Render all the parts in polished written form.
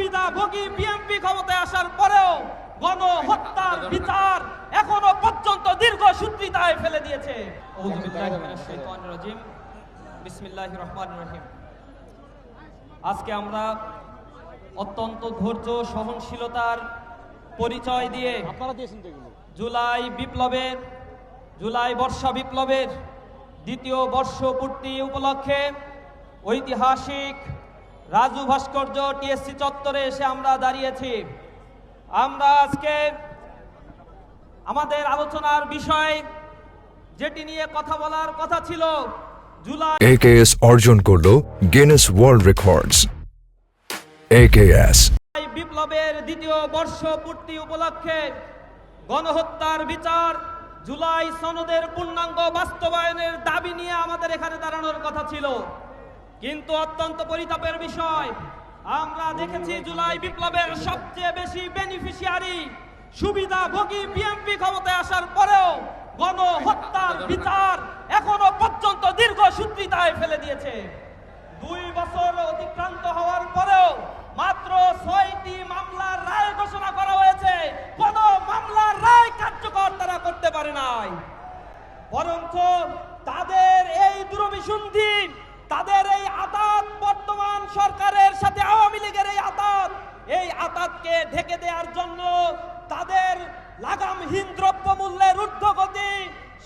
সুবিধাভোগী বিএনপি ক্ষমতায় আসার পরেও গণহত্যার বিচার এখনো পর্যন্ত দীর্ঘসূত্রিতায় ফেলে দিয়েছে। বিসমিল্লাহির রহমানির রহিম। আজকে আমরা অত্যন্ত ধৈর্য সহনশীলতার পরিচয় দিয়ে জুলাই বর্ষা বিপ্লবের দ্বিতীয় বর্ষপূর্তি উপলক্ষে ঐতিহাসিক রাজু ভাস্কর্য টিএসসি চত্বরে এসে আমরা দাঁড়িয়েছি। আমরা আজকে আমাদের আলোচনার বিষয় যেটি নিয়ে কথা বলার কথা ছিল, জুলাই AKS অর্জন করলো গিনেস ওয়ার্ল্ড রেকর্ডস। AKS বিপ্লবের দ্বিতীয় বর্ষপূর্তি উপলক্ষে গণহত্যার বিচার, জুলাই সনদের পূর্ণাঙ্গ বাস্তবায়নের দাবি নিয়ে আমাদের এখানে দাঁড়ানোর কথা ছিল। কিন্তু অত্যন্ত পরিতাপের বিষয়, আমরা দেখেছি জুলাই বিপ্লবের সবচেয়ে বেশি বেনিফিশিয়ারি সুবিধাভোগী বিএনপি ক্ষমতায় আসার পরেও গণহত্যার বিচার এখনো পর্যন্ত দীর্ঘসূত্রিতায় ফেলে দিয়েছে। 2 বছর অতিক্রান্ত হওয়ার পরেও মাত্র 6টি মামলার রায় ঘোষণা করা হয়েছে। কোন মামলার রায় কার্যকর তারা করতে পারে নাই, বরঞ্চ তাদের এই দুরভিসন্ধি, তাদের এই আতাত, বর্তমান সরকারের সাথে আওয়ামী লীগের এই আতাতকে ঢেকে দেওয়ার জন্য তাদের লাগামহীন দ্রব্যমূল্যের ঊর্ধ্বগতি,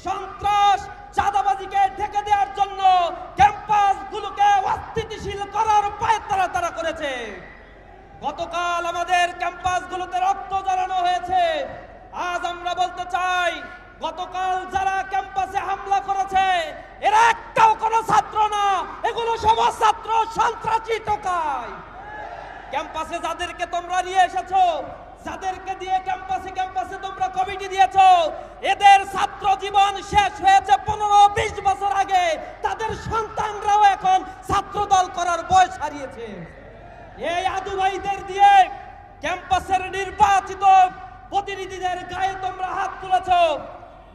সন্ত্রাস, চাঁদাবাজিকে ঢেকে দেওয়ার জন্য ক্যাম্পাসগুলোকে অস্থিতিশীল করার পায়তারা তারা করেছে। গতকাল আমাদের ক্যাম্পাসগুলোতে রক্ত ঝরানো হয়েছে। আজ আমরা বলতে চাই, গতকাল যারা ক্যাম্পাসে হামলা করেছে এরা একটাও কোনো ছাত্র না, এগুলো সব ছাত্র সন্ত্রাসী টোকাই। ক্যাম্পাসে যাদেরকে তোমরা নিয়ে এসেছো, যাদেরকে দিয়ে ক্যাম্পাসে তোমরা কমিটি দিয়েছো, এদের ছাত্র জীবন শেষ হয়েছে 15-20 বছর আগে। তাদের সন্তানরাও এখন ছাত্র দল করার বয়স হারিয়েছে। এই আদু ভাইদের দিয়ে ক্যাম্পাসের নির্বাচিত প্রতিনিধিদের গায়ে তোমরা হাত তুলেছো।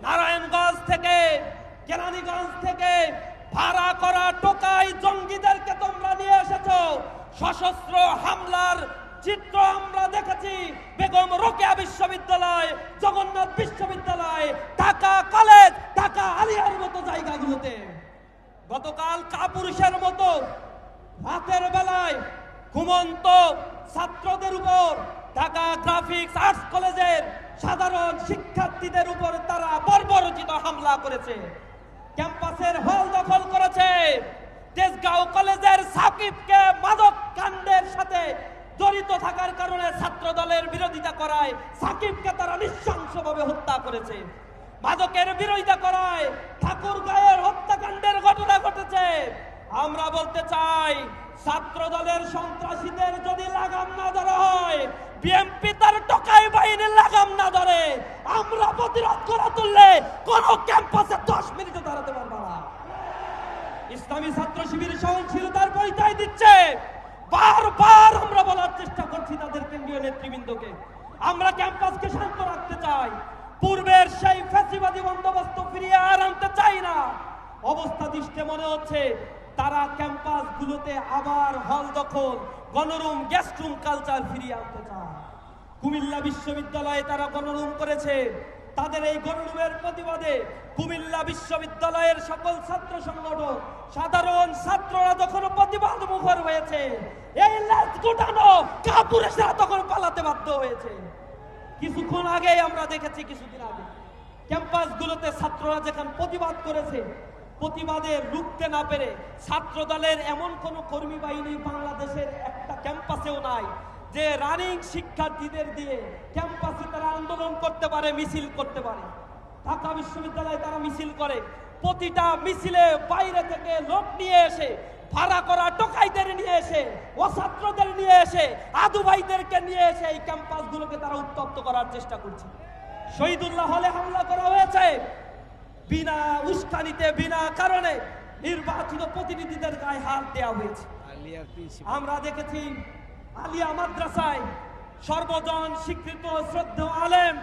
নারায়ণগঞ্জ থেকে, কেরানীগঞ্জ থেকে ভাড়া করা টোকাই জঙ্গিদেরকে তোমরা নিয়ে এসেছো। সশস্ত্র হামলার চিত্র আমরা দেখেছি বেগম রোকেয়া বিশ্ববিদ্যালয়, জগন্নাথ বিশ্ববিদ্যালয়, ঢাকা কলেজ, ঢাকা আলিয়ার মতো জায়গাগুলোতে। গতকাল কাপুরুষের মতো রাতের বেলায় ঘুমন্ত ছাত্রদের উপর, ঢাকা গ্রাফিক্স আর্টস কলেজের সাধারণ শিক্ষার্থীদের উপর তারা বর্বরোচিত হামলা করেছে। ক্যাম্পাসের হল দখল করেছে। তেজগাঁও কলেজের সাকিবকে মাদক কাণ্ডের সাথে জড়িত থাকার কারণে ছাত্র দলের বিরোধিতা করায় সাকিবকে তারা নৃশংসভাবে হত্যা করেছে। মাদকের বিরোধিতা করায় ঠাকুরগাঁয়ের হত্যাকাণ্ডের ঘটনা ঘটেছে। আমরা বলতে চাই, ছাত্র দলের সন্ত্রাসীদের যদি লাগাম না ধরা হয়, বিএনপি তার টোকাই বাহিনীর লাগাম না ধরে, আমরা প্রতিরোধ করে তুললে কোন ক্যাম্পাসে 10 মিনিটও দাঁড়াতে পারবে না। ইসলামী ছাত্র শিবির সহনশীলতার পরিচয় দিচ্ছে। বারবার আমরা বলার চেষ্টা করছি তাদের কেন্দ্রীয় নেতৃবৃন্দকে, আমরা ক্যাম্পাসকে শান্ত রাখতে চাই। পূর্বের সেই ফ্যাসিবাদী বন্দোবস্ত ফিরিয়ে আর আনতে চাই না। অবস্থা দৃষ্টে মনে হচ্ছে তারা ক্যাম্পাসগুলোতে আবার হল দখল, গণরুম, গেস্টরুম কালচার ফিরিয়ে আনতে চায়। কুমিল্লা বিশ্ববিদ্যালয়ে তারা গণরুম করেছে। তাদের এই গণরুমের প্রতিবাদে কুমিল্লা বিশ্ববিদ্যালয়ের সকল ছাত্র সংগঠন, সাধারণ ছাত্ররা যখন প্রতিবাদ মুখর হয়েছে, এই লেজ গুটানো কাপুরুষেরা তখন পালাতে বাধ্য হয়েছে। কিছুক্ষণ আগে আমরা দেখেছি, কিছুদিন আগে ক্যাম্পাসগুলোতে ছাত্ররা যেখানে প্রতিবাদ করেছে, প্রতিবাদে রুখতে না পেরে ছাত্র দলের এমন কোন কর্মী বাহিনী বাংলাদেশের একটা ক্যাম্পাসেও নাই যে রানিং শিক্ষার্থীদের দিয়ে ক্যাম্পাসে তারা আন্দোলন করতে পারে, মিছিল করতে পারে। ঢাকা বিশ্ববিদ্যালয়ে তারা মিছিল করে, প্রতিটা মিছিলে বাইরে থেকে লোক নিয়ে এসে, ভাড়া করা টোকাইদের নিয়ে এসে, অছাত্রদের নিয়ে এসে, আদু ভাইদেরকে নিয়ে এসে এই ক্যাম্পাসগুলোকে তারা উত্তপ্ত করার চেষ্টা করছে। শহীদুল্লাহ হলে হামলা করা হয়েছে, বিনা উস্কানিতে, বিনা কারণে নির্বাচিত প্রতিনিধিদের গায়ে হাত দেওয়া হয়েছে। আমরা দেখেছি আলিয়া মাদ্রাসায় সর্বজন স্বীকৃত শ্রদ্ধেয় আলেম,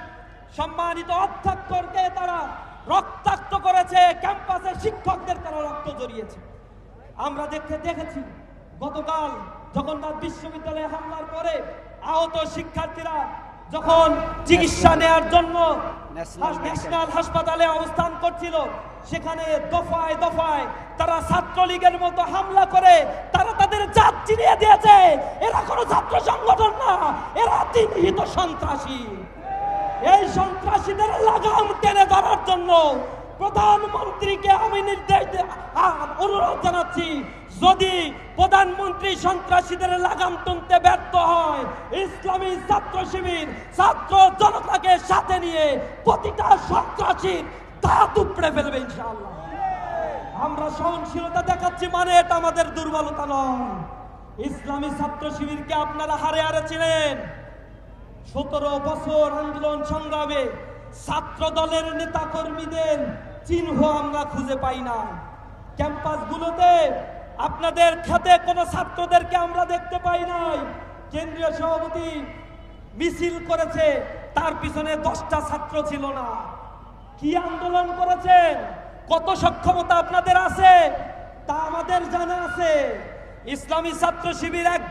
সম্মানিত অধ্যক্ষকে তারা রক্তাক্ত করেছে, ক্যাম্পাসের শিক্ষকদের তারা রক্ত জড়িয়েছে। আমরা দেখেছি গতকাল জগন্নাথ বিশ্ববিদ্যালয়ে হামলার পরে আহত শিক্ষার্থীরা যখন চিকিৎসা নেয়ার জন্য ন্যাশনাল হাসপাতালে অবস্থান করছিল, সেখানে দফায় দফায় তারা ছাত্রলীগের মতো হামলা করে তারা তাদের জাত চিনিয়ে দিয়েছে। এরা কোনো ছাত্র সংগঠন না, এরা চিহ্নিত সন্ত্রাসী। এই সন্ত্রাসীদের লাগাম টেনে ধরার জন্য প্রধানমন্ত্রীকে আমি অনুরোধ জানাচ্ছি, যদি প্রধানমন্ত্রী সন্ত্রাসীদের লাগাম টানতে ব্যর্থ হয়, ইসলামী ছাত্র শিবির ছাত্র জনতাকে সাথে নিয়ে প্রতিটা সন্ত্রাসীর দাঁত উপড়ে ফেলবে ইনশাআল্লাহ। আমরা সহনশীলতা দেখাচ্ছি মানে এটা আমাদের দুর্বলতা নয়। ইসলামী ছাত্র শিবিরকে আপনারা হারে হারে ছিলেন। 17 বছর আন্দোলন সংগ্রামে ছাত্র দলের নেতা কর্মীদের চিহ্ন আমরা খুঁজে পাই না। ক্যাম্পাসগুলোতে আপনাদের খাতে কোনো ছাত্রদেরকে আমরা দেখতে পাই নাই। কেন্দ্রীয় সভাপতি মিছিল করেছে, তার পিছনে 10টা ছাত্র ছিল না। কি আন্দোলন করেছেন, কত সক্ষমতা আপনাদের আছে তা আমাদের জানা আছে। ইসলামী ছাত্র শিবির এক